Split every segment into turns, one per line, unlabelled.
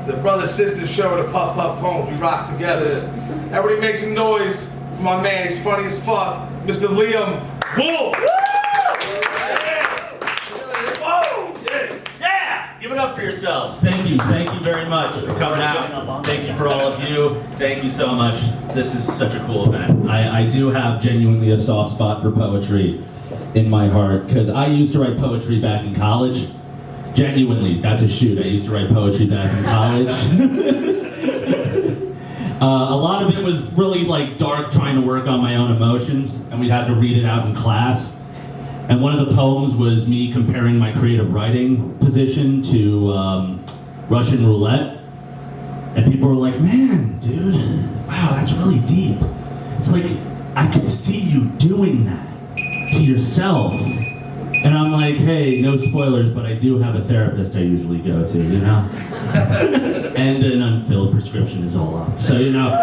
the brother-sister show, the Puff Puff Poems. We rock together. Everybody make some noise for my man. He's funny as fuck, Mr. Liam Wolf.
Give it up for yourselves. Thank you very much for coming out. Thank you for all of you. Thank you so much. This is such a cool event. I do have genuinely a soft spot for poetry in my heart, because I used to write poetry back in college. Genuinely, that's a shoot. I used to write poetry back in college. A lot of it was really like dark, trying to work on my own emotions, and we had to read it out in class. And one of the poems was me comparing my creative writing position to Russian roulette. And people were like, man, dude, wow, that's really deep. It's like, I could see you doing that to yourself. And I'm like, hey, no spoilers, but I do have a therapist I usually go to, you know? And an unfilled prescription is all up. So, you know,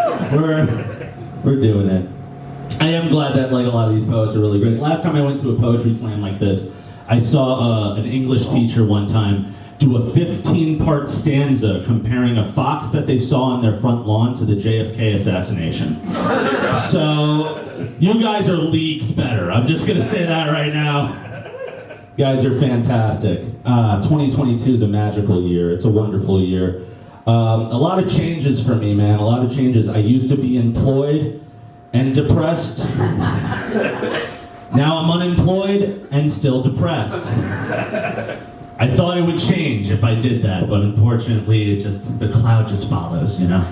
we're doing it. I am glad that like a lot of these poets are really great. Last time I went to a poetry slam like this, I saw an English teacher one time do a 15-part stanza comparing a fox that they saw on their front lawn to the JFK assassination. So, you guys are leagues better. I'm just gonna say that right now. You guys are fantastic. 2022 is a magical year. It's a wonderful year. A lot of changes for me, man. A lot of changes. I used to be employed and depressed. Now I'm unemployed and still depressed. I thought it would change if I did that, but unfortunately, the cloud just follows, you know?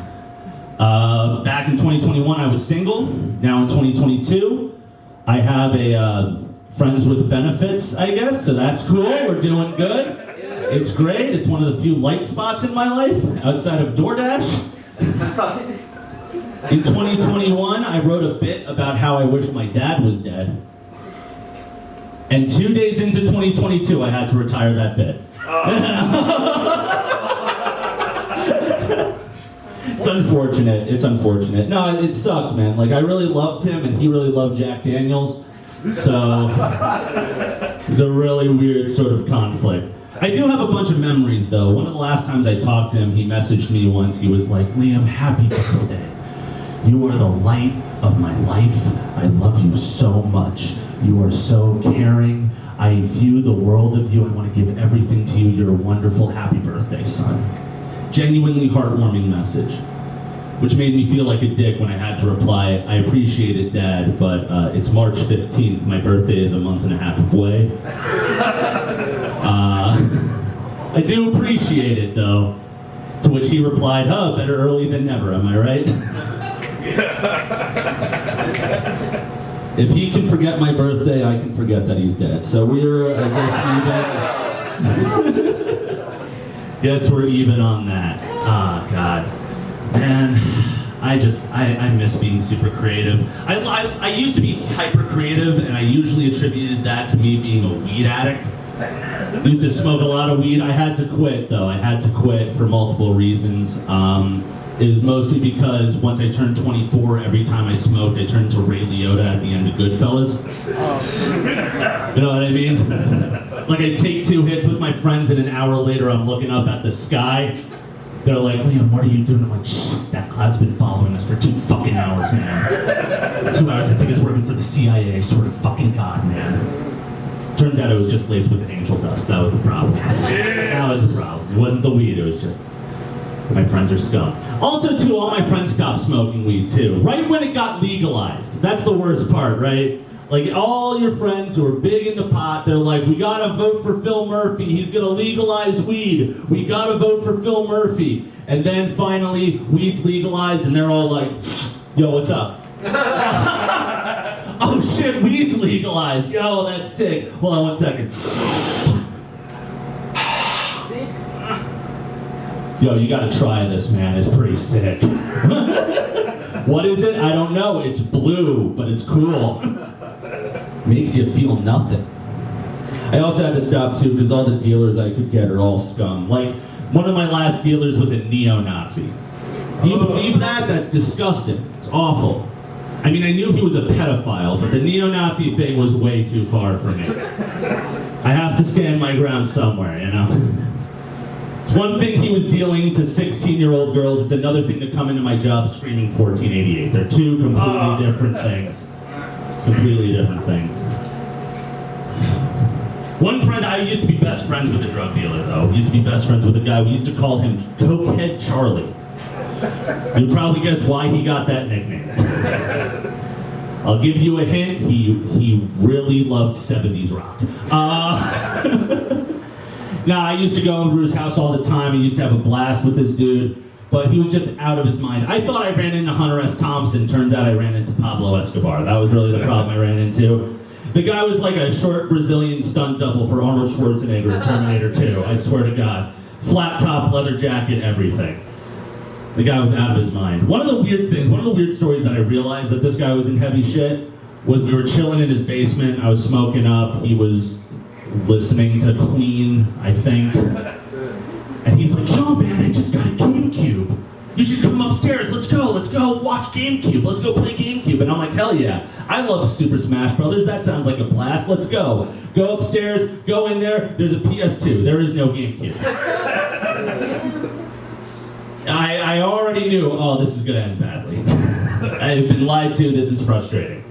Back in 2021, I was single. Now in 2022, I have a friends with benefits, I guess, so that's cool. We're doing good. It's great. It's one of the few light spots in my life, outside of DoorDash. In 2021, I wrote a bit about how I wish my dad was dead. And 2 days into 2022, I had to retire that bit. It's unfortunate. It's unfortunate. No, it sucks, man. Like, I really loved him, and he really loved Jack Daniels. So, it's a really weird sort of conflict. I do have a bunch of memories, though. One of the last times I talked to him, he messaged me once. He was like, Liam, happy birthday. You are the light of my life. I love you so much. You are so caring. I view the world of you. I want to give everything to you. You're a wonderful, happy birthday, son. Genuinely heartwarming message, which made me feel like a dick when I had to reply, I appreciate it, Dad, but it's March 15th. My birthday is a month and a half away. I do appreciate it, though. To which he replied, huh, better early than never, am I right? If he can forget my birthday, I can forget that he's dead. So we're, I guess, even. Guess we're even on that. Oh, God. Man, I miss being super creative. I used to be hyper creative, and I usually attributed that to me being a weed addict. I used to smoke a lot of weed. I had to quit, though. I had to quit for multiple reasons. It was mostly because once I turned 24, every time I smoked, I turned to Ray Liotta at the end of Goodfellas. You know what I mean? Like, I take 2 hits with my friends, and an hour later, I'm looking up at the sky. They're like, Liam, what are you doing? I'm like, shh, that cloud's been following us for 2 fucking hours, man. 2 hours, I think it's working for the CIA. I swear to fucking God, man. Turns out it was just laced with angel dust. That was the problem. That was the problem. It wasn't the weed, it was just my friends are skunked. Also, too, all my friends stopped smoking weed, too. Right when it got legalized. That's the worst part, right? Like, all your friends who are big into pot, they're like, we gotta vote for Phil Murphy. He's gonna legalize weed. We gotta vote for Phil Murphy. And then, finally, weed's legalized, and they're all like, yo, what's up? Oh, shit, weed's legalized. Yo, that's sick. Hold on 1 second. Yo, you gotta try this, man. It's pretty sick. What is it? I don't know. It's blue, but it's cool. Makes you feel nothing. I also had to stop, too, because all the dealers I could get are all scum. Like, one of my last dealers was a neo-Nazi. Do you believe that? That's disgusting. It's awful. I mean, I knew he was a pedophile, but the neo-Nazi thing was way too far for me. I have to stand my ground somewhere, you know? It's one thing he was dealing to 16-year-old girls. It's another thing to come into my job screaming 1488. They're two completely different things. Completely different things. One friend, I used to be best friends with a drug dealer, though. We used to be best friends with a guy. We used to call him Cokehead Charlie. You'll probably guess why he got that nickname. I'll give you a hint. He really loved 70s rock. Now, I used to go over to his house all the time. I used to have a blast with this dude, but he was just out of his mind. I thought I ran into Hunter S. Thompson. Turns out I ran into Pablo Escobar. That was really the problem I ran into. The guy was like a short Brazilian stunt double for Arnold Schwarzenegger in Terminator 2. I swear to God. Flat top, leather jacket, everything. The guy was out of his mind. One of the weird stories that I realized that this guy was in heavy shit was we were chilling in his basement. I was smoking up. He was listening to Queen, I think. And he's like, yo man, I just got a GameCube. You should come upstairs, let's go watch GameCube, let's go play GameCube. And I'm like, hell yeah, I love Super Smash Brothers, that sounds like a blast, let's go. Go upstairs, go in there, there's a PS2, there is no GameCube. I already knew, oh, this is gonna end badly. I've been lied to, this is frustrating.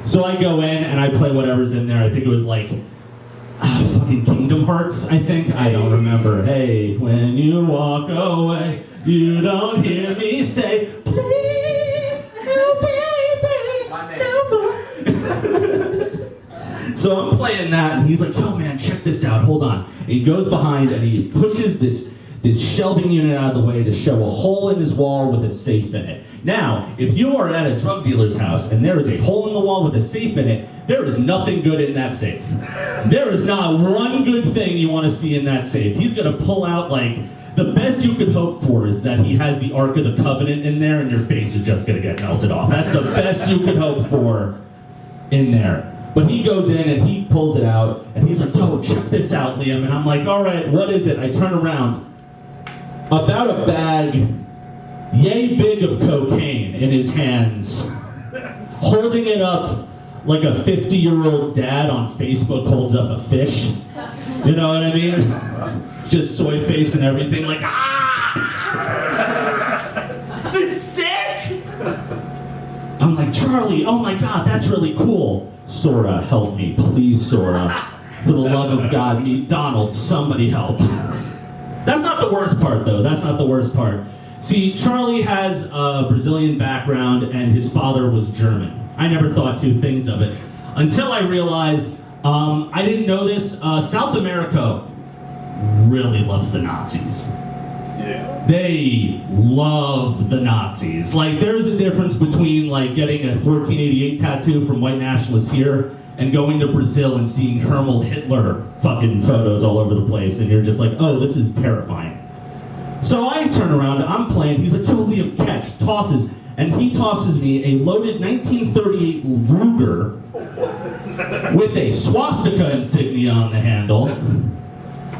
So I go in and I play whatever's in there. I think it was like, fucking Kingdom Hearts, I think. I don't remember. Hey, when you walk away, you don't hear me say, please, no baby, no more. So I'm playing that and he's like, yo man, check this out, hold on. And he goes behind and he pushes this shelving unit out of the way to show a hole in his wall with a safe in it. Now, if you are at a drug dealer's house and there is a hole in the wall with a safe in it, there is nothing good in that safe. There is not one good thing you want to see in that safe. He's going to pull out, like, the best you could hope for is that he has the Ark of the Covenant in there and your face is just going to get melted off. That's the best you could hope for in there. But he goes in and he pulls it out and he's like, yo, check this out, Liam. And I'm like, all right, what is it? I turn around. About a bag, yay big of cocaine in his hands, holding it up like a 50-year-old dad on Facebook holds up a fish. You know what I mean? Just soy face and everything, like, ah! Is this sick? I'm like, Charlie, oh my God, that's really cool. Sora, help me, please, Sora. For the love of God, me, Donald, somebody help. That's not the worst part, though. That's not the worst part. See, Charlie has a Brazilian background, and his father was German. I never thought two things of it until I realized, I didn't know this, South America really loves the Nazis. Yeah. They love the Nazis. Like, there's a difference between, like, getting a 1488 tattoo from white nationalists here and going to Brazil and seeing Hermal Hitler fucking photos all over the place, and you're just like, oh, this is terrifying. So I turn around, I'm playing, he's like, yo, Liam, catch, tosses, and he tosses me a loaded 1938 Ruger with a swastika insignia on the handle.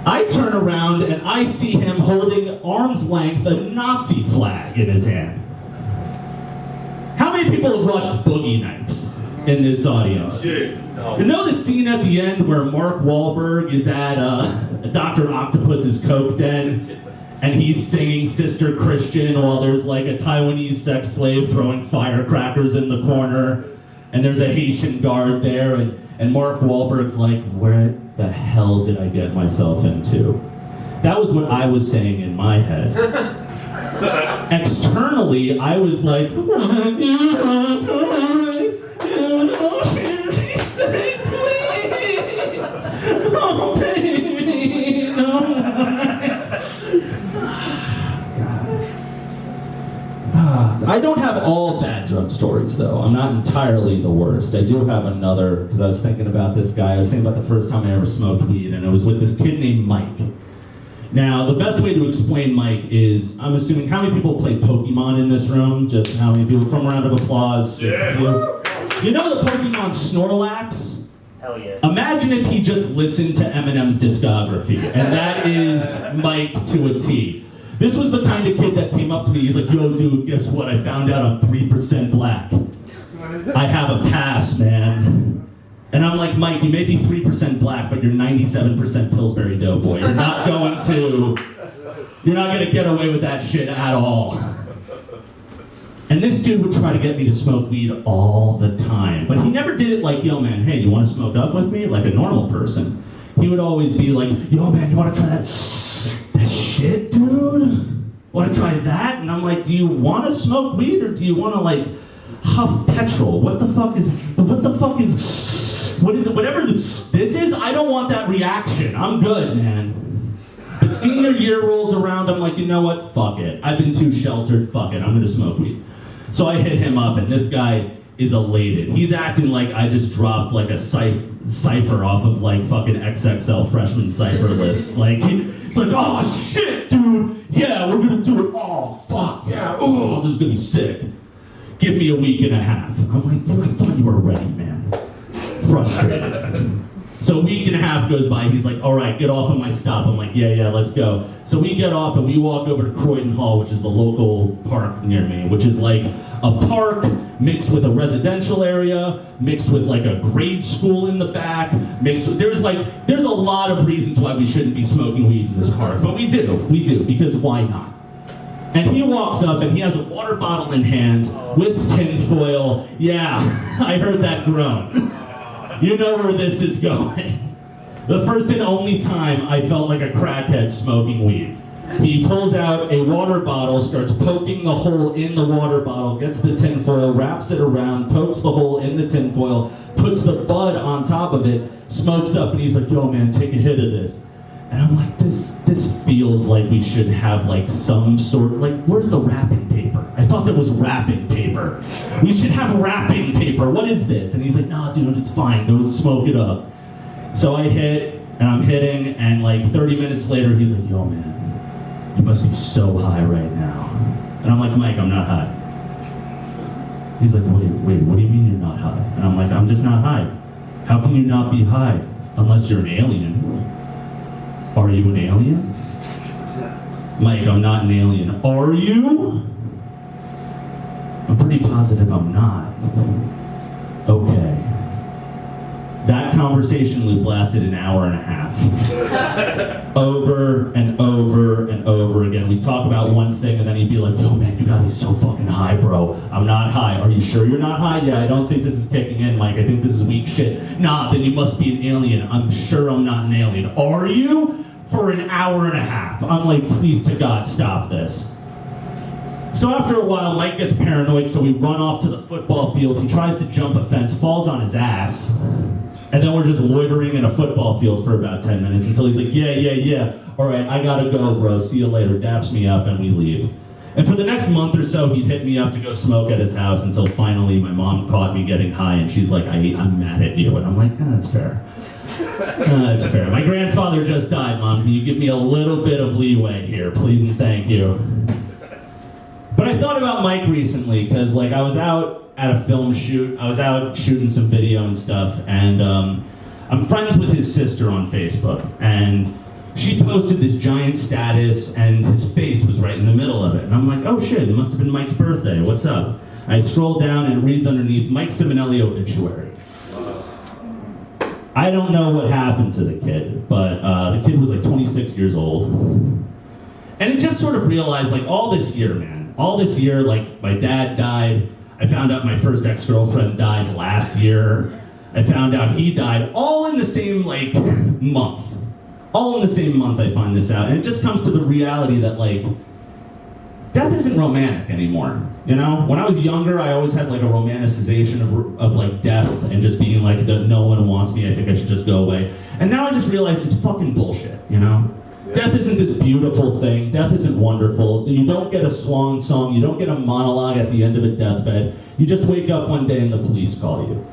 I turn around and I see him holding arm's length a Nazi flag in his hand. How many people have watched Boogie Nights in this audience? You know the scene at the end where Mark Wahlberg is at Dr. Octopus's coke den and he's singing Sister Christian while there's like a Taiwanese sex slave throwing firecrackers in the corner and there's a Haitian guard there and Mark Wahlberg's like, where the hell did I get myself into? That was what I was saying in my head. Externally, I was like, when you walk away, you don't hear me say, please, oh baby, no. I don't have all bad drug stories, though. I'm not entirely the worst. I do have another, because I was thinking about this guy. I was thinking about the first time I ever smoked weed, and it was with this kid named Mike. Now, the best way to explain Mike is, I'm assuming, how many people played Pokemon in this room? Just how many people? From a round of applause. Just a few. You know the Pokemon Snorlax?
Hell yeah.
Imagine if he just listened to Eminem's discography, and that is Mike to a T. This was the kind of kid that came up to me. He's like, yo, dude, guess what? I found out I'm 3% black. I have a pass, man. And I'm like, Mike, you may be 3% black, but you're 97% Pillsbury Doughboy. You're not going to You're not gonna get away with that shit at all. And this dude would try to get me to smoke weed all the time. But he never did it like, yo man, hey, you wanna smoke up with me? Like a normal person. He would always be like, yo man, you wanna try that shit, dude? Wanna try that? And I'm like, do you wanna smoke weed or do you wanna like huff petrol? What is it? Whatever this is, I don't want that reaction. I'm good, man. But senior year rolls around, I'm like, you know what? Fuck it. I've been too sheltered. Fuck it. I'm gonna smoke weed. So I hit him up, and this guy is elated. He's acting like I just dropped like a cipher off of like fucking XXL freshman cipher lists. Like, it's like, oh shit, dude. Yeah, we're gonna do it. Oh fuck yeah. Oh, this is gonna be sick. Give me a week and a half. I'm like, dude, I thought you were ready, man. Frustrated. So a week and a half goes by, he's like, all right, get off of my stop. I'm like, yeah, let's go. So we get off and we walk over to Croydon Hall, which is the local park near me, which is like a park mixed with a residential area, mixed with like a grade school in the back, there's a lot of reasons why we shouldn't be smoking weed in this park, but we do, because why not? And he walks up and he has a water bottle in hand with tinfoil. Yeah, I heard that groan. You know where this is going. The first and only time I felt like a crackhead smoking weed. He pulls out a water bottle, starts poking the hole in the water bottle, gets the tinfoil, wraps it around, pokes the hole in the tinfoil, puts the bud on top of it, smokes up, and he's like, yo man, take a hit of this. And I'm like, this feels like we should have like some sort of, like, where's the wrapping paper? I thought there was wrapping paper. We should have wrapping paper. What is this? And he's like, no, dude, it's fine. Go smoke it up. So I hit, and I'm hitting, and like 30 minutes later, he's like, yo, man, you must be so high right now. And I'm like, Mike, I'm not high. He's like, wait, what do you mean you're not high? And I'm like, I'm just not high. How can you not be high? Unless you're an alien. Are you an alien? Mike, I'm not an alien. Are you? I'm pretty positive I'm not. Okay. That conversation loop lasted an hour and a half. Over and over and over again. We talk about one thing and then he'd be like, yo man, you gotta be so fucking high, bro. I'm not high. Are you sure you're not high? Yeah, I don't think this is kicking in, Mike. I think this is weak shit. Nah, then you must be an alien. I'm sure I'm not an alien. Are you? For an hour and a half. I'm like, please to God, stop this. So after a while, Mike gets paranoid, so we run off to the football field. He tries to jump a fence, falls on his ass, and then we're just loitering in a football field for about 10 minutes until he's like, yeah. All right, I gotta go, bro. See you later. Daps me up, and we leave. And for the next month or so, he'd hit me up to go smoke at his house until finally my mom caught me getting high, and she's like, I'm mad at you. And I'm like, that's fair. That's fair. My grandfather just died, Mom. Can you give me a little bit of leeway here, please and thank you? But I thought about Mike recently, because like I was out at a film shoot. I was out shooting some video and stuff, and I'm friends with his sister on Facebook, and she posted this giant status, and his face was right in the middle of it. And I'm like, oh shit, it must have been Mike's birthday. What's up? I scroll down, and it reads underneath, Mike Simonelli obituary. I don't know what happened to the kid, but the kid was like 26 years old. And it just sort of realized, like, all this year, like, my dad died. I found out my first ex-girlfriend died last year. I found out he died all in the same, like, month. All in the same month I find this out. And it just comes to the reality that, like, death isn't romantic anymore, you know? When I was younger, I always had like a romanticization of like death and just being like, no one wants me, I think I should just go away. And now I just realize it's fucking bullshit, you know? Yeah. Death isn't this beautiful thing, death isn't wonderful. You don't get a swan song, you don't get a monologue at the end of a deathbed. You just wake up one day and the police call you.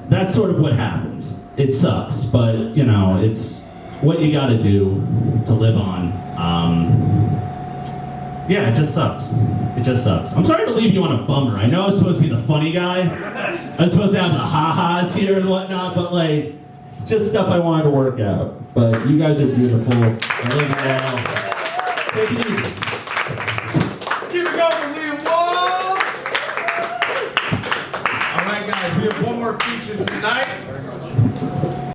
That's sort of what happens. It sucks, but you know, it's what you gotta do to live on. Yeah, it just sucks. It just sucks. I'm sorry to leave you on a bummer. I know I was supposed to be the funny guy. I was supposed to have the ha-has here and whatnot, but like, just stuff I wanted to work out. But you guys are beautiful. I love you all. Take it easy.
Keep it going, Liam Wall. All right, guys, we have one more feature tonight.